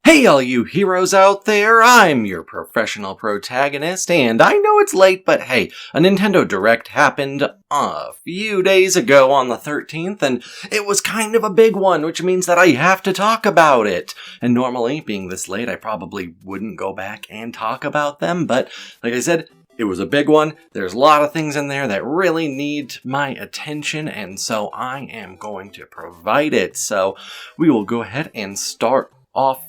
Hey all you heroes out there, I'm your professional protagonist, and I know it's late, but hey, a Nintendo Direct happened a few days ago on the 13th, and it was kind of a big one, which means that I have to talk about it. And normally, being this late, I probably wouldn't go back and talk about them, but like I said, it was a big one. There's a lot of things in there that really need my attention, and so I am going to provide it. So we will go ahead and start off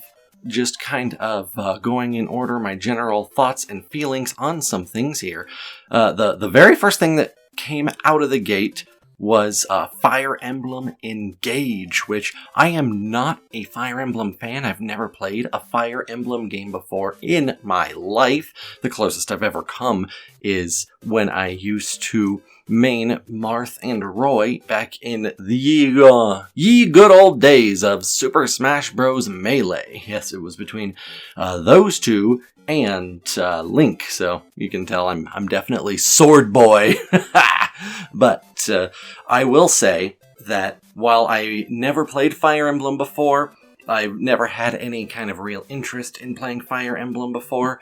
just kind of going in order, my general thoughts and feelings on some things here. The very first thing that came out of the gate was Fire Emblem Engage, which I am not a Fire Emblem fan. I've never played a Fire Emblem game before in my life. The closest I've ever come is when I used to main Marth and Roy back in the ye good old days of Super Smash Bros. Melee. Yes, it was between those two and Link, so you can tell I'm definitely Sword Boy. But I will say that while I never played Fire Emblem before, I've never had any kind of real interest in playing Fire Emblem before.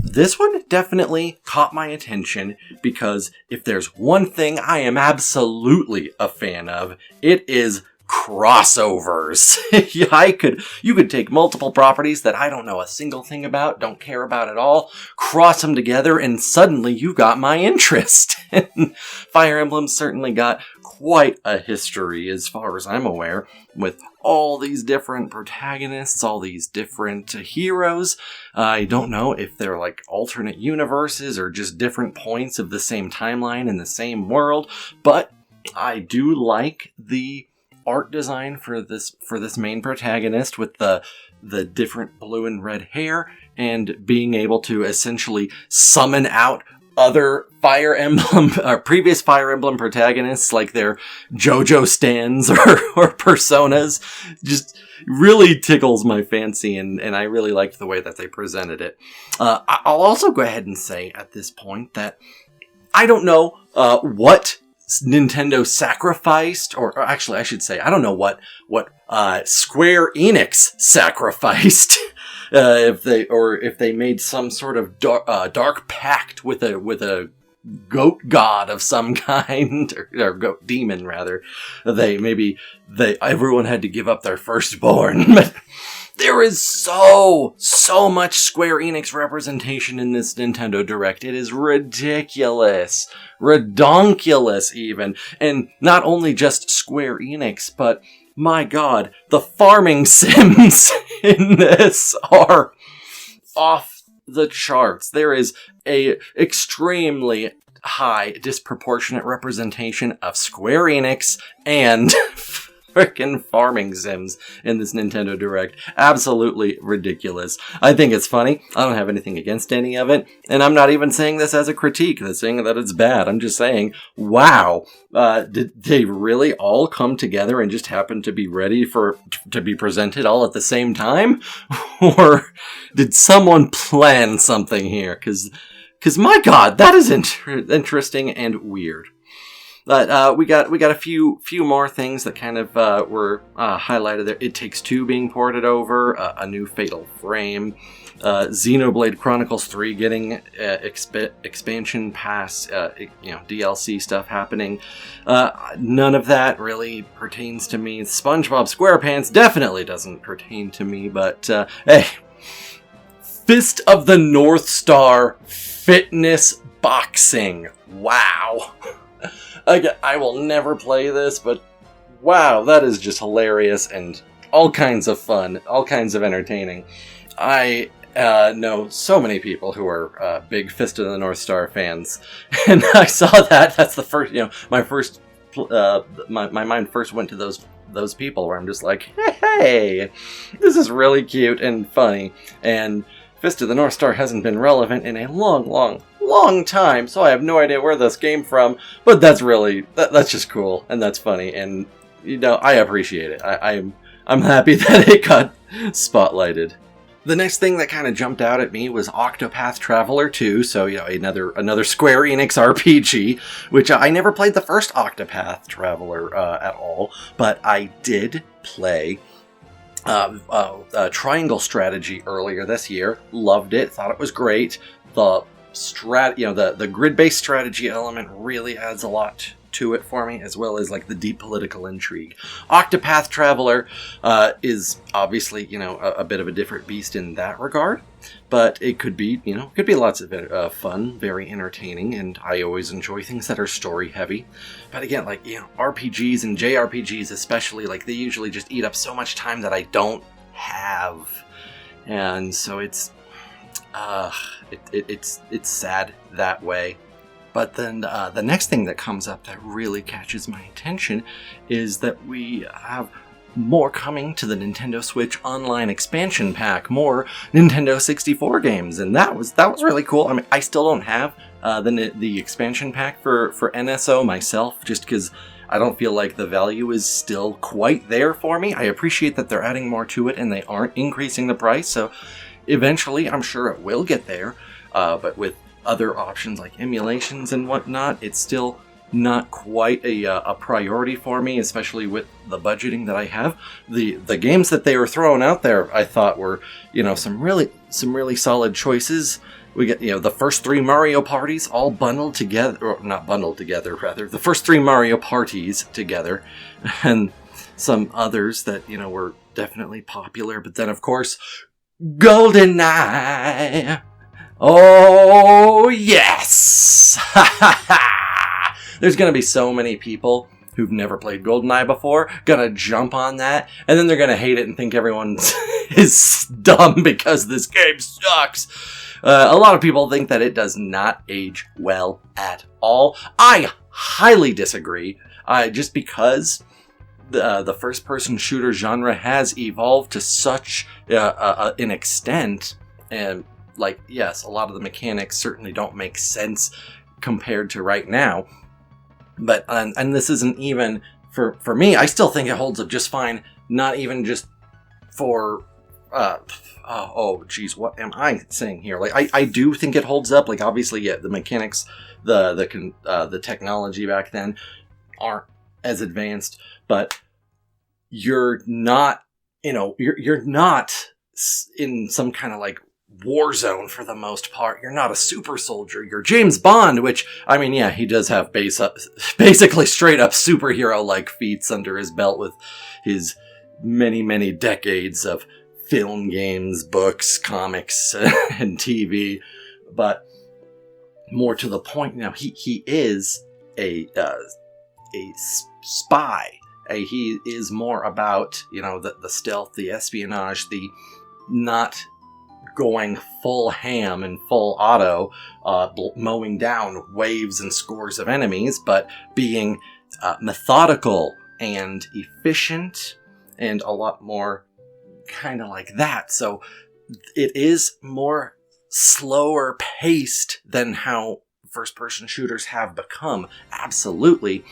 This one definitely caught my attention because if there's one thing I am absolutely a fan of, it is crossovers. You could take multiple properties that I don't know a single thing about, don't care about at all, cross them together, and suddenly you've got my interest. Fire Emblem certainly got quite a history, as far as I'm aware, with all these different protagonists, all these different heroes. I don't know if they're like alternate universes or just different points of the same timeline in the same world, but I do like the art design for this main protagonist with the different blue and red hair and being able to essentially summon out other Fire Emblem or previous Fire Emblem protagonists like their JoJo stands or personas just really tickles my fancy, and I really liked the way that they presented it. I'll also go ahead and say at this point that I don't know what Nintendo sacrificed, or actually I should say, I don't know what Square Enix sacrificed. If they made some sort of dark pact with a goat god of some kind, or goat demon rather. Everyone had to give up their firstborn. But there is so much Square Enix representation in this Nintendo Direct. It is ridiculous. Redonkulous even. And not only just Square Enix, but my god, the farming sims in this are off the charts. There is a extremely high disproportionate representation of Square Enix and frickin' farming sims in this Nintendo Direct. Absolutely ridiculous. I think it's funny. I don't have anything against any of it, and I'm not even saying this as a critique, that's saying that it's bad. I'm just saying, wow, did they really all come together and just happen to be ready to be presented all at the same time? Or did someone plan something here? Because my god, that is interesting and weird. But we got a few more things that kind of were highlighted there. It Takes Two being ported over, a new Fatal Frame, Xenoblade Chronicles 3 getting expansion pass, DLC stuff happening. None of that really pertains to me. SpongeBob SquarePants definitely doesn't pertain to me, but hey, Fist of the North Star fitness boxing. Wow. I will never play this, but wow, that is just hilarious and all kinds of fun, all kinds of entertaining. I know so many people who are big Fist of the North Star fans, and I saw that. That's the first, my mind first went to those people where I'm just like, hey, this is really cute and funny, and Fist of the North Star hasn't been relevant in a long time, so I have no idea where this came from, but that's just cool, and that's funny, and, I appreciate it. I'm happy that it got spotlighted. The next thing that kind of jumped out at me was Octopath Traveler 2, so, another Square Enix RPG, which I never played the first Octopath Traveler at all, but I did play triangle strategy earlier this year. Loved it. Thought it was great. The the grid-based strategy element really adds a lot to it for me, as well as like the deep political intrigue. Octopath Traveler is obviously a bit of a different beast in that regard, but it could be lots of fun, very entertaining, and I always enjoy things that are story heavy. But again, like RPGs and JRPGs especially, like they usually just eat up so much time that I don't have, and so it's sad that way. But then the next thing that comes up that really catches my attention is that we have more coming to the Nintendo Switch Online expansion pack, more Nintendo 64 games, and that was really cool. I mean, I still don't have the expansion pack for NSO myself, just because I don't feel like the value is still quite there for me. I appreciate that they're adding more to it and they aren't increasing the price, so eventually I'm sure it will get there, but with other options like emulations and whatnot, it's still not quite a priority for me, especially with the budgeting that I have. The games that they were throwing out there, I thought were some really solid choices. We get the first 3 Mario parties all bundled together, or not bundled together, rather the first 3 Mario parties together, and some others that were definitely popular. But then of course, GoldenEye. Oh, yes! There's gonna be so many people who've never played GoldenEye before gonna jump on that, and then they're gonna hate it and think everyone is dumb because this game sucks. A lot of people think that it does not age well at all. I highly disagree, just because the first-person shooter genre has evolved to such an extent, and like, yes, a lot of the mechanics certainly don't make sense compared to right now. But, and this isn't even, for me, I still think it holds up just fine, not even just for, oh, geez, what am I saying here? Like, I do think it holds up, like, obviously, yeah, the mechanics, the technology back then aren't as advanced, but you're not, you're not in some kind of, like, war zone for the most part. You're not a super soldier. You're James Bond, which, I mean, yeah, he does have basically straight up superhero-like feats under his belt with his many, many decades of film, games, books, comics, and TV. But more to the point, he is a spy. He is more about, the stealth, the espionage, the not going full ham and full auto, mowing down waves and scores of enemies, but being methodical and efficient and a lot more kind of like that. So it is more slower paced than how first-person shooters have become, absolutely.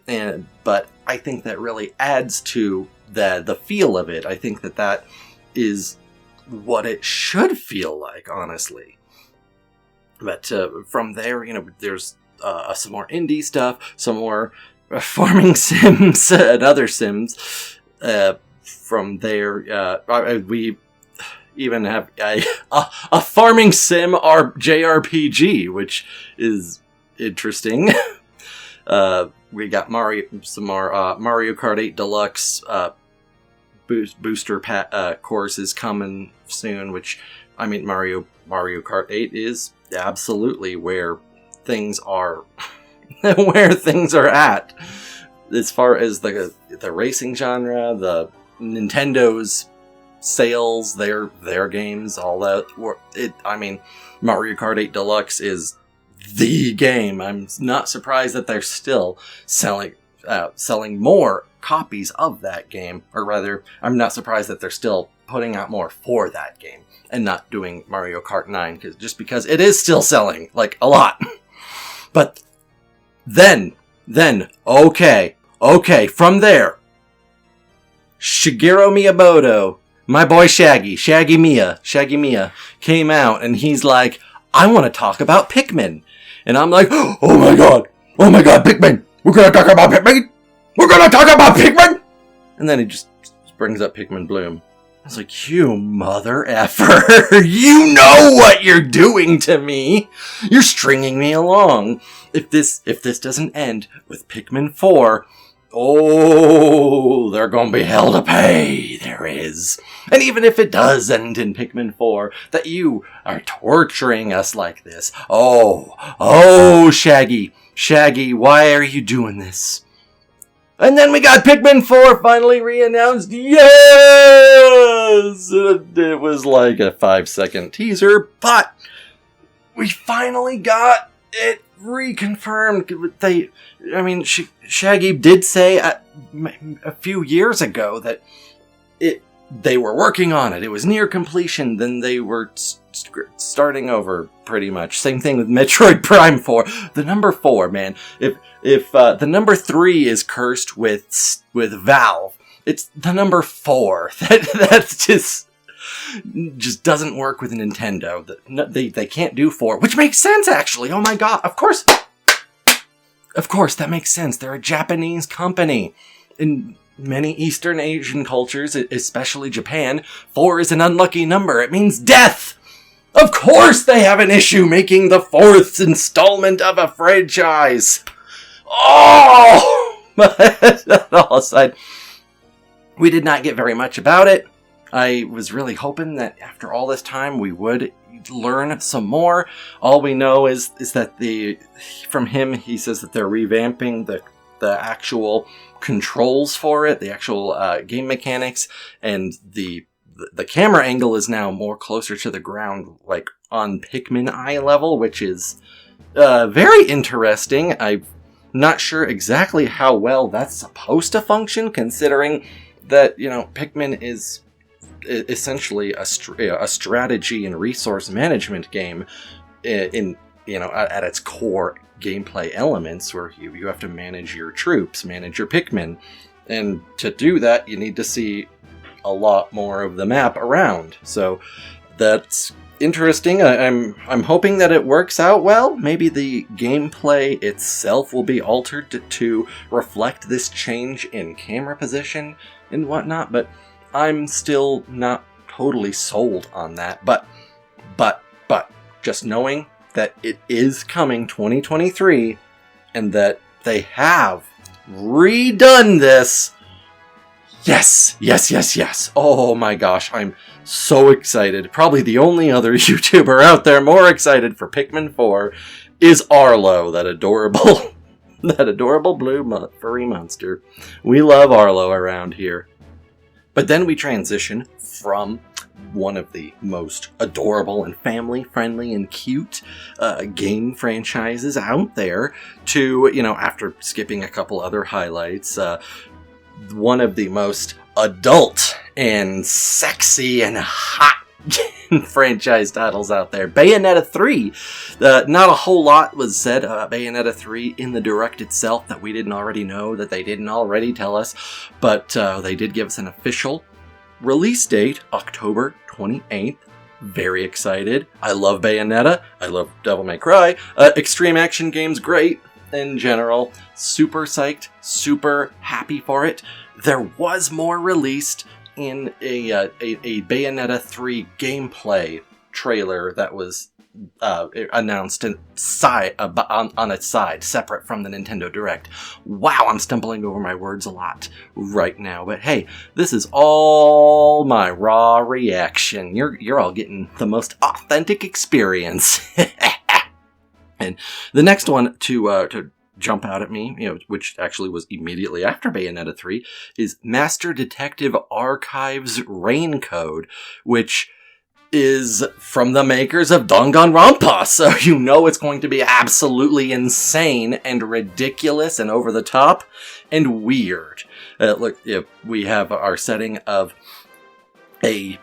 But I think that really adds to the feel of it. I think that is what it should feel like, honestly. But from there, there's some more indie stuff, some more farming sims and other sims. From there, we even have a farming sim JRPG, which is interesting. We got some more Mario Kart 8 Deluxe booster courses coming soon, which, I mean, Mario Kart 8 is absolutely where things are where things are at as far as the racing genre, the Nintendo's sales, their games, all that. I mean, Mario Kart 8 Deluxe is the game. I'm not surprised that they're still selling more copies of that game, or rather, I'm not surprised that they're still putting out more for that game and not doing Mario Kart 9, because it is still selling, like, a lot. But then, okay, from there, Shigeru Miyamoto, my boy Shaggy Mia, came out and he's like, I want to talk about Pikmin. And I'm like, oh my god, Pikmin! We're gonna talk about Pikmin! And then he just brings up Pikmin Bloom. I was like, you mother effer, you know what you're doing to me. You're stringing me along. If this doesn't end with Pikmin 4, oh, they're gonna be hell to pay. There is. And even if it does end in Pikmin 4, that you are torturing us like this. Oh, Shaggy, why are you doing this? And then we got Pikmin 4 finally re-announced. Yes! It was like a 5-second teaser, but we finally got it reconfirmed. Shaggy did say a few years ago that they were working on it. It was near completion. Then they were starting over, pretty much. Same thing with Metroid Prime 4. The number 4, man. If the number 3 is cursed with Valve, it's the number 4. That's just doesn't work with Nintendo. They can't do 4, which makes sense, actually. Oh my god, of course, that makes sense. They're a Japanese company. In many Eastern Asian cultures, especially Japan, 4 is an unlucky number. It means death. Of course they have an issue making the 4th installment of a franchise. Oh! But all aside, we did not get very much about it. I was really hoping that after all this time we would learn some more. All we know is that from him, he says that they're revamping the actual controls for it, the actual game mechanics, and the camera angle is now more closer to the ground, like on Pikmin eye level, which is very interesting. I'm not sure exactly how well that's supposed to function, considering that, Pikmin is essentially a strategy and resource management game at its core gameplay elements, where you have to manage your troops, manage your Pikmin, and to do that you need to see a lot more of the map around. So that's interesting. I'm hoping that it works out well. Maybe the gameplay itself will be altered to reflect this change in camera position and whatnot, but I'm still not totally sold on that. But just knowing that it is coming 2023 and that they have redone this. Yes. Oh my gosh, I'm so excited. Probably the only other YouTuber out there more excited for Pikmin 4 is Arlo, that adorable blue furry monster. We love Arlo around here. But then we transition from one of the most adorable and family-friendly and cute game franchises out there to, after skipping a couple other highlights, one of the most adult and sexy and hot franchise titles out there, Bayonetta 3. Not a whole lot was said about Bayonetta 3 in the Direct itself that we didn't already know, that they didn't already tell us, but they did give us an official release date, October 28th. Very excited. I love Bayonetta. I love Devil May Cry. Extreme action games, great in general. Super psyched. Super happy for it. There was more released in a Bayonetta 3 gameplay trailer that was announced on its side, separate from the Nintendo Direct. Wow, I'm stumbling over my words a lot right now, but hey, this is all my raw reaction. You're all getting the most authentic experience. And the next one to jump out at me, which actually was immediately after Bayonetta 3, is Master Detective Archives Rain Code, which is from the makers of Danganronpa, so it's going to be absolutely insane and ridiculous and over the top and weird. Look, we have our setting of a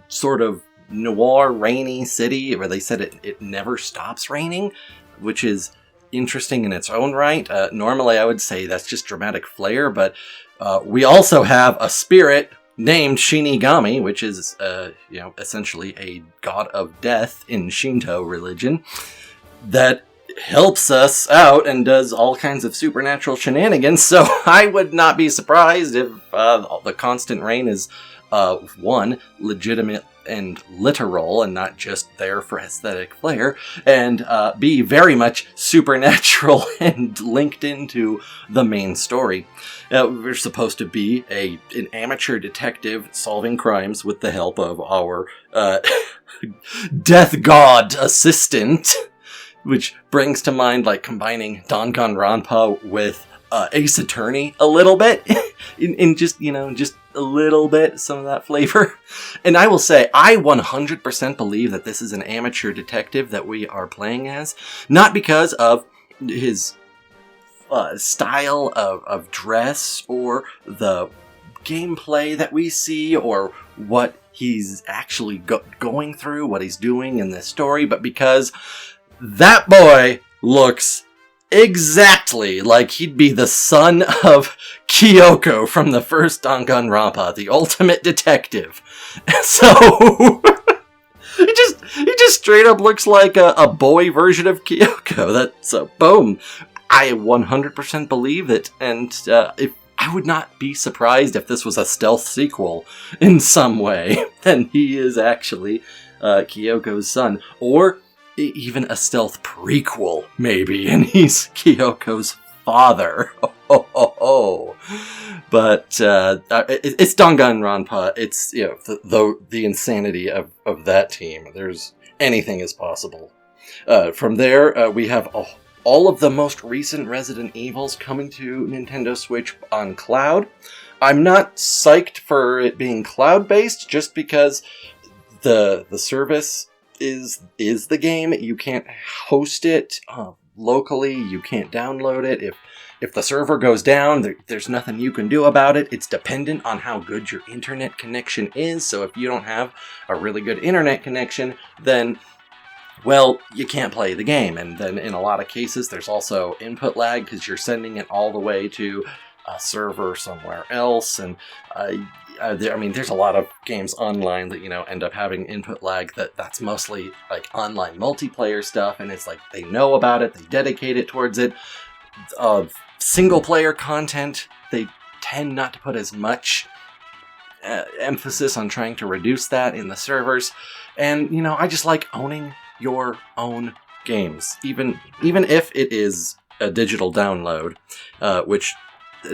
sort of noir rainy city where they said it never stops raining, which is interesting in its own right. Normally I would say that's just dramatic flair, but we also have a spirit named Shinigami, which is, essentially a god of death in Shinto religion, that helps us out and does all kinds of supernatural shenanigans, so I would not be surprised if the constant rain is, one, legitimate and literal and not just there for aesthetic flair, and B, very much supernatural and linked into the main story. We're supposed to be an amateur detective solving crimes with the help of our death god assistant, which brings to mind like combining Danganronpa with Ace Attorney a little bit, in just, just a little bit, some of that flavor. And I will say, I 100% believe that this is an amateur detective that we are playing as, not because of his style of dress or the gameplay that we see or what he's actually going through, what he's doing in this story, but because that boy looks exactly like he'd be the son of Kyoko from the first Danganronpa, the ultimate detective. So he just straight up looks like a boy version of Kyoko. That's boom. I 100% believe it, and if I would not be surprised if this was a stealth sequel in some way, then he is actually Kyoko's son, or even a stealth prequel, maybe, and he's Kyoko's father. But it's Danganronpa. It's the insanity of that team. Anything is possible. From there, we have all of the most recent Resident Evils coming to Nintendo Switch on cloud. I'm not psyched for it being cloud-based, just because the service is the game. You can't host it locally. You can't download it. If the server goes down, there's nothing you can do about it. It's dependent on how good your internet connection is. So if you don't have a really good internet connection, then, well, you can't play the game. And then in a lot of cases, there's also input lag because you're sending it all the way to a server somewhere else. And there's a lot of games online that, end up having input lag that's mostly like online multiplayer stuff. And it's like they know about it. They dedicate it towards it. Single player content, they tend not to put as much emphasis on trying to reduce that in the servers. And, I just like owning your own games, even if it is a digital download, which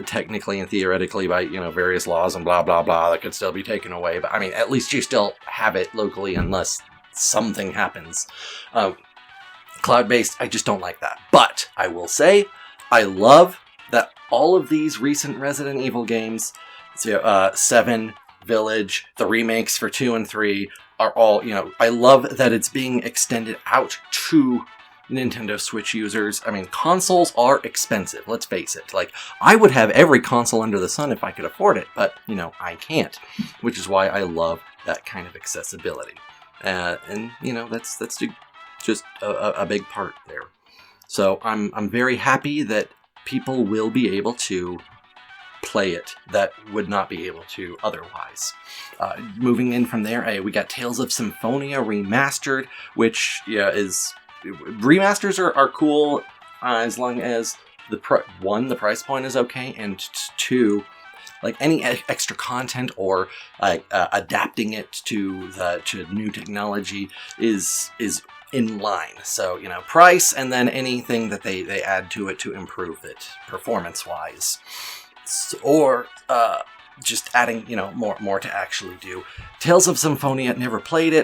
technically and theoretically by various laws and blah blah blah that could still be taken away, but at least you still have it locally unless something happens. Cloud-based, I just don't like that. But I will say I love that all of these recent Resident Evil games, 7, Village, the remakes for 2 and 3, are all, I love that it's being extended out to Nintendo Switch users. Consoles are expensive, let's face it. Like, I would have every console under the sun if I could afford it, but, I can't. Which is why I love that kind of accessibility. And, that's just a big part there. So I'm very happy that people will be able to play it that would not be able to otherwise. Moving in from there, we got Tales of Symphonia Remastered, which is... Remasters are cool as long as the price point is okay, and 2, like any extra content or adapting it to new technology is in line. So, price and then anything that they add to it to improve it performance-wise. Or just adding, more to actually do. Tales of Symphonia, never played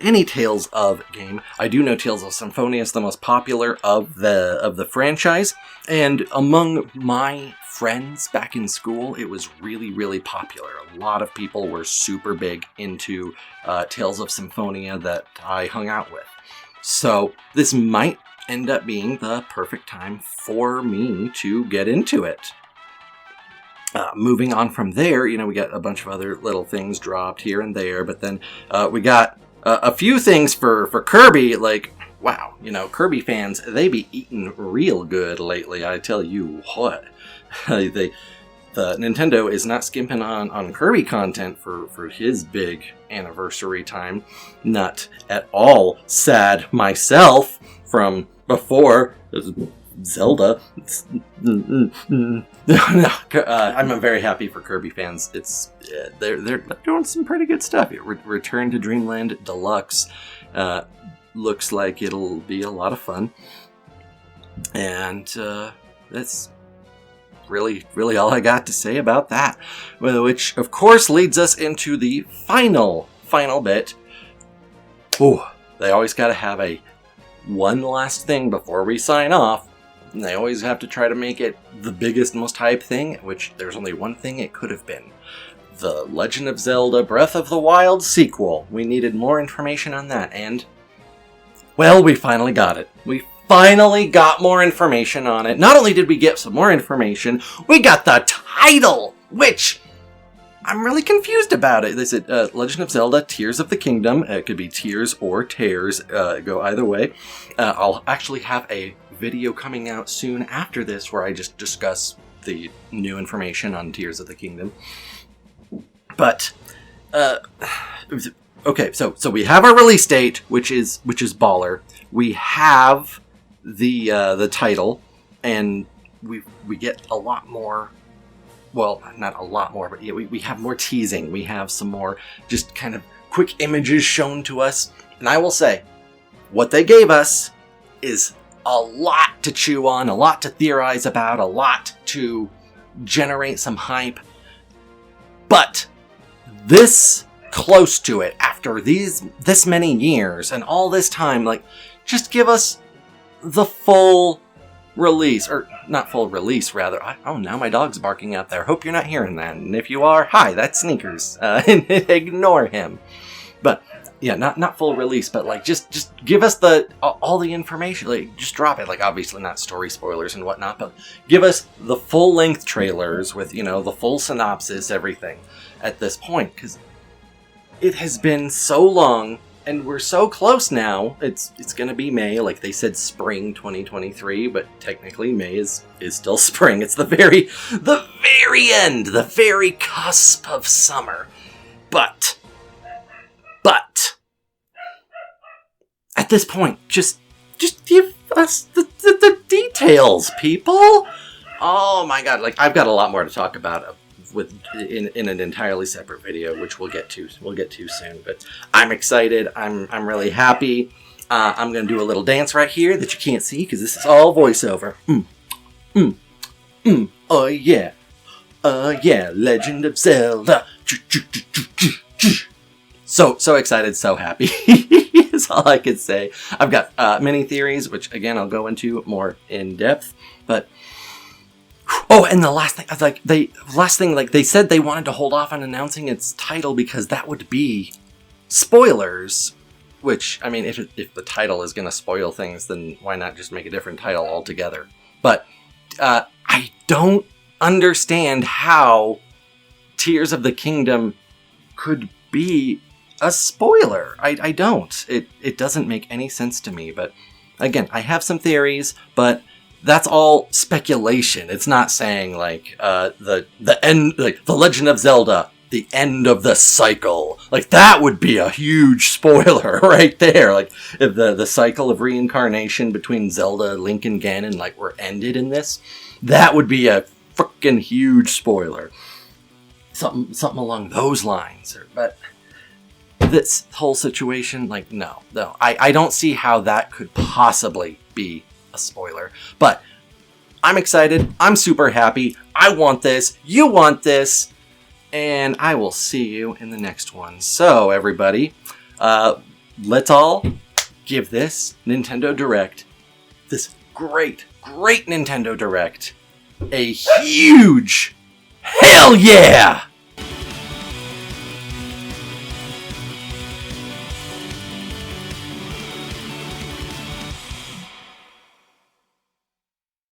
any Tales of game. I do know Tales of Symphonia is the most popular of the franchise, and among my friends back in school, it was really, really popular. A lot of people were super big into Tales of Symphonia that I hung out with. So this might end up being the perfect time for me to get into it. Moving on from there, we got a bunch of other little things dropped here and there, but then we got a few things for Kirby, like, wow, Kirby fans, they be eating real good lately, I tell you what. The Nintendo is not skimping on Kirby content for his big anniversary time. Not at all sad myself from before. Zelda. I'm very happy for Kirby fans. They're doing some pretty good stuff. Return to Dreamland Deluxe looks like it'll be a lot of fun, and that's really all I got to say about that. Which of course leads us into the final bit. Ooh, they always got to have one last thing before we sign off. And they always have to try to make it the biggest, most hype thing, which there's only one thing it could have been. The Legend of Zelda Breath of the Wild sequel. We needed more information on that, and, well, we finally got it. We finally got more information on it. Not only did we get some more information, we got the title, which I'm really confused about it. They said Legend of Zelda Tears of the Kingdom. It could be Tears or Tears, go either way. I'll actually have a video coming out soon after this where I just discuss the new information on Tears of the Kingdom. But okay, so we have our release date, which is baller. We have the title, and we get a lot more. Well, not a lot more, but yeah, we have more teasing. We have some more just kind of quick images shown to us. And I will say, what they gave us is a lot to chew on, a lot to theorize about, a lot to generate some hype. But this close to it, after this many years and all this time, like, just give us the full release, or not full release, rather. Oh, now my dog's barking out there. Hope you're not hearing that. And if you are, hi, that's Sneakers. Ignore him. But yeah, not full release, but like just give us all the information. Like, just drop it. Like, obviously not story spoilers and whatnot, but give us the full length trailers with, the full synopsis, everything at this point, because it has been so long. And we're so close now. It's gonna be May, like they said, spring 2023, but technically May is still spring. It's the very end, the very cusp of summer. But at this point, just give us the details, people. Oh my god, like, I've got a lot more to talk about in an entirely separate video, which we'll get to soon. But I'm excited. I'm really happy. I'm gonna do a little dance right here that you can't see because this is all voiceover. Oh yeah, Legend of Zelda. So excited, so happy. Is all I can say. I've got many theories, which again I'll go into more in depth, but. Oh, and the last thing, they said they wanted to hold off on announcing its title because that would be spoilers. Which, I mean, if the title is going to spoil things, then why not just make a different title altogether? But I don't understand how Tears of the Kingdom could be a spoiler. I don't. It doesn't make any sense to me. But again, I have some theories, but that's all speculation. It's not saying like the end, like the Legend of Zelda, the end of the cycle. Like, that would be a huge spoiler right there. Like, if the cycle of reincarnation between Zelda, Link, and Ganon like were ended in this, that would be a freaking huge spoiler. Something along those lines. But this whole situation, like, no, I don't see how that could possibly be a spoiler. But I'm excited. I'm super happy. I want this. You want this. And I will see you in the next one. So, everybody, let's all give this Nintendo Direct, this great Nintendo Direct, a huge hell yeah!